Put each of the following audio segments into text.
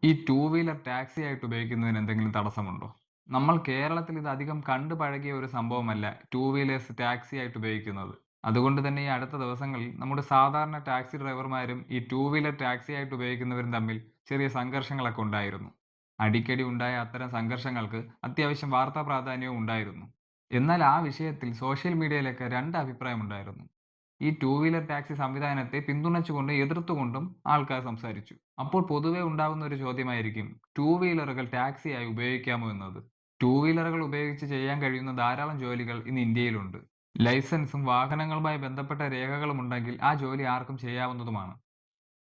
ഈ two wheeler taxi ആയിട്ട് ഉപയോഗിക്കുന്നതിന് എന്തെങ്കിലും തടസ്സമുണ്ടോ? നമ്മൾ കേരളത്തിൽ ഇത് അധികം കണ്ടു പഴകിയ ഒരു സംഭവമല്ല ടൂ വീലേഴ്സ് ടാക്സി ആയിട്ട് ഉപയോഗിക്കുന്നത്. അതുകൊണ്ട് തന്നെ ഈ അടുത്ത ദിവസങ്ങളിൽ നമ്മുടെ സാധാരണ ടാക്സി ഡ്രൈവർമാരും ഈ ടൂ വീലർ ടാക്സി ആയിട്ട് ഉപയോഗിക്കുന്നവരും തമ്മിൽ ചെറിയ സംഘർഷങ്ങളൊക്കെ ഉണ്ടായിരുന്നു. അടിക്കടി ഉണ്ടായ അത്തരം സംഘർഷങ്ങൾക്ക് അത്യാവശ്യം വാർത്താ പ്രാധാന്യവും ഉണ്ടായിരുന്നു. എന്നാൽ ആ വിഷയത്തിൽ സോഷ്യൽ മീഡിയയിലൊക്കെ രണ്ട് അഭിപ്രായമുണ്ടായിരുന്നു. ഈ ടൂ വീലർ ടാക്സി സംവിധാനത്തെ പിന്തുണച്ചുകൊണ്ടും എതിർത്തുകൊണ്ടും ആൾക്കാർ സംസാരിച്ചു. അപ്പോൾ പൊതുവെ ഉണ്ടാകുന്ന ഒരു ചോദ്യമായിരിക്കും ടൂ വീലറുകൾ ടാക്സിയായി ഉപയോഗിക്കാമോ എന്നത്. ടൂ വീലറുകൾ ഉപയോഗിച്ച് ചെയ്യാൻ കഴിയുന്ന ധാരാളം ജോലികൾ ഇന്ന് ഇന്ത്യയിലുണ്ട്. ലൈസൻസും വാഹനങ്ങളുമായി ബന്ധപ്പെട്ട രേഖകളും ഉണ്ടെങ്കിൽ ആ ജോലി ആർക്കും ചെയ്യാവുന്നതുമാണ്.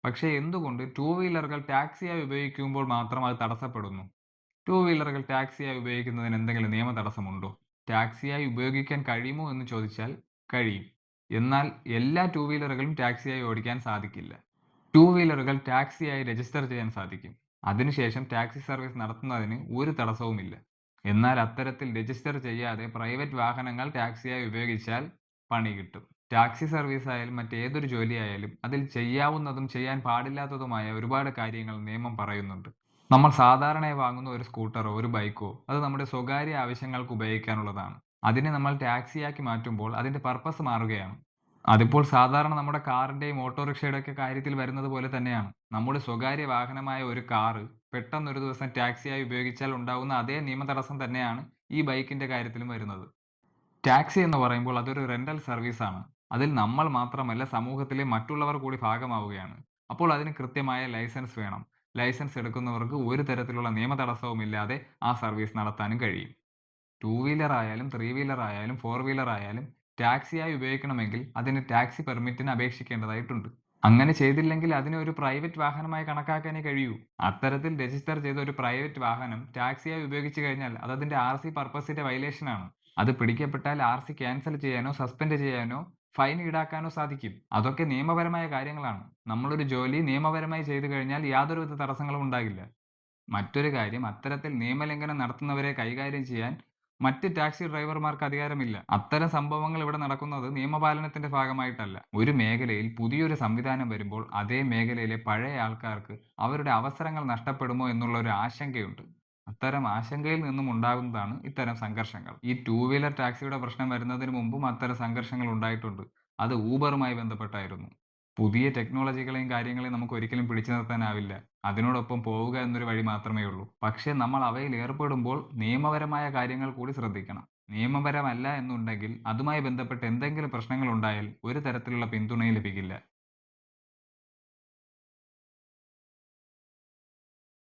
പക്ഷേ എന്തുകൊണ്ട് ടൂ വീലറുകൾ ടാക്സിയായി ഉപയോഗിക്കുമ്പോൾ മാത്രം അത് തടസ്സപ്പെടുന്നു? ടൂ വീലറുകൾ ടാക്സിയായി ഉപയോഗിക്കുന്നതിന് എന്തെങ്കിലും നിയമ തടസ്സമുണ്ടോ? ടാക്സിയായി ഉപയോഗിക്കാൻ കഴിയുമോ എന്ന് ചോദിച്ചാൽ കഴിയും. എന്നാൽ എല്ലാ ടൂ വീലറുകളും ടാക്സിയായി ഓടിക്കാൻ സാധിക്കില്ല. ടൂ വീലറുകൾ ടാക്സിയായി രജിസ്റ്റർ ചെയ്യാൻ സാധിക്കും. അതിനുശേഷം ടാക്സി സർവീസ് നടത്തുന്നതിന് ഒരു തടസ്സവുമില്ല. എന്നാൽ അത്തരത്തിൽ രജിസ്റ്റർ ചെയ്യാതെ പ്രൈവറ്റ് വാഹനങ്ങൾ ടാക്സിയായി ഉപയോഗിച്ചാൽ പണി കിട്ടും. ടാക്സി സർവീസ് ആയാലും മറ്റേതൊരു ജോലിയായാലും അതിൽ ചെയ്യാവുന്നതും ചെയ്യാൻ പാടില്ലാത്തതുമായ ഒരുപാട് കാര്യങ്ങൾ നിയമം പറയുന്നുണ്ട്. നമ്മൾ സാധാരണയായി വാങ്ങുന്ന ഒരു സ്കൂട്ടറോ ഒരു ബൈക്കോ അത് നമ്മുടെ സ്വകാര്യ ആവശ്യങ്ങൾക്ക് ഉപയോഗിക്കാനുള്ളതാണ്. അതിനെ നമ്മൾ ടാക്സിയാക്കി മാറ്റുമ്പോൾ അതിന്റെ പർപ്പസ് മാറുകയാണ്. അതിപ്പോൾ സാധാരണ നമ്മുടെ കാറിന്റെയും ഓട്ടോറിക്ഷയുടെയൊക്കെ കാര്യത്തിൽ വരുന്നത് പോലെ തന്നെയാണ്. നമ്മുടെ സ്വകാര്യ വാഹനമായ ഒരു കാറ് പെട്ടെന്ന് ഒരു ദിവസം ടാക്സിയായി ഉപയോഗിച്ചാൽ ഉണ്ടാകുന്ന അതേ നിയമതടസ്സം തന്നെയാണ് ഈ ബൈക്കിന്റെ കാര്യത്തിലും വരുന്നത്. ടാക്സി എന്ന് പറയുമ്പോൾ അതൊരു റെന്റൽ സർവീസ് ആണ്. അതിൽ നമ്മൾ മാത്രമല്ല സമൂഹത്തിലെ മറ്റുള്ളവർ കൂടി ഭാഗമാവുകയാണ്. അപ്പോൾ അതിന് കൃത്യമായ ലൈസൻസ് വേണം. ലൈസൻസ് എടുക്കുന്നവർക്ക് ഒരു തരത്തിലുള്ള നിയമ തടസ്സവുമില്ലാതെ ആ സർവീസ് നടത്താനും കഴിയും. ടൂ വീലർ ആയാലും ത്രീ വീലർ ആയാലും ഫോർ വീലർ ആയാലും ടാക്സിയായി ഉപയോഗിക്കണമെങ്കിൽ അതിന് ടാക്സി പെർമിറ്റിന് അപേക്ഷിക്കേണ്ടതായിട്ടുണ്ട്. അങ്ങനെ ചെയ്തില്ലെങ്കിൽ അതിനെ ഒരു പ്രൈവറ്റ് വാഹനമായി കണക്കാക്കാനേ കഴിയൂ. അത്തരത്തിൽ രജിസ്റ്റർ ചെയ്ത ഒരു പ്രൈവറ്റ് വാഹനം ടാക്സിയായി ഉപയോഗിച്ചു കഴിഞ്ഞാൽ അത് അതിന്റെ ആർ.സി പർപ്പസിന്റെ വയലേഷൻ ആണ്. അത് പിടിക്കപ്പെട്ടാൽ ആർ.സി ക്യാൻസൽ ചെയ്യാനോ സസ്പെൻഡ് ചെയ്യാനോ ഫൈൻ ഈടാക്കാനോ സാധിക്കും. അതൊക്കെ നിയമപരമായ കാര്യങ്ങളാണ്. നമ്മളൊരു ജോലി നിയമപരമായി ചെയ്തു കഴിഞ്ഞാൽ യാതൊരുവിധ തടസ്സങ്ങളും ഉണ്ടാകില്ല. മറ്റൊരു കാര്യം അത്തരത്തിൽ നിയമലംഘനം നടത്തുന്നവരെ കൈകാര്യം ചെയ്യാൻ മറ്റ് ടാക്സി ഡ്രൈവർമാർക്ക് അധികാരമില്ല. അത്തരം സംഭവങ്ങൾ ഇവിടെ നടക്കുന്നത് നിയമപാലനത്തിന്റെ ഭാഗമായിട്ടല്ല. ഒരു മേഖലയിൽ പുതിയൊരു സംവിധാനം വരുമ്പോൾ അതേ മേഖലയിലെ പഴയ ആൾക്കാർക്ക് അവരുടെ അവസരങ്ങൾ നഷ്ടപ്പെടുമോ എന്നുള്ള ഒരു ആശങ്കയുണ്ട്. അത്തരം ആശങ്കയിൽ നിന്നും ഉണ്ടാകുന്നതാണ് ഇത്തരം സംഘർഷങ്ങൾ. ഈ ടൂ വീലർ ടാക്സിയുടെ പ്രശ്നം വരുന്നതിന് മുമ്പും അത്തരം സംഘർഷങ്ങൾ ഉണ്ടായിട്ടുണ്ട്. അത് ഊബറുമായി ബന്ധപ്പെട്ടായിരുന്നു. പുതിയ ടെക്നോളജികളെയും കാര്യങ്ങളെയും നമുക്ക് ഒരിക്കലും പിടിച്ചു നിർത്താനാവില്ല. അതിനോടൊപ്പം പോവുക എന്നൊരു വഴി മാത്രമേ ഉള്ളൂ. പക്ഷേ നമ്മൾ അവയിൽ ഏർപ്പെടുമ്പോൾ നിയമപരമായ കാര്യങ്ങൾ കൂടി ശ്രദ്ധിക്കണം. നിയമപരമല്ല എന്നുണ്ടെങ്കിൽ അതുമായി ബന്ധപ്പെട്ട് എന്തെങ്കിലും പ്രശ്നങ്ങൾ ഉണ്ടായാൽ ഒരു തരത്തിലുള്ള പിന്തുണയും ലഭിക്കില്ല.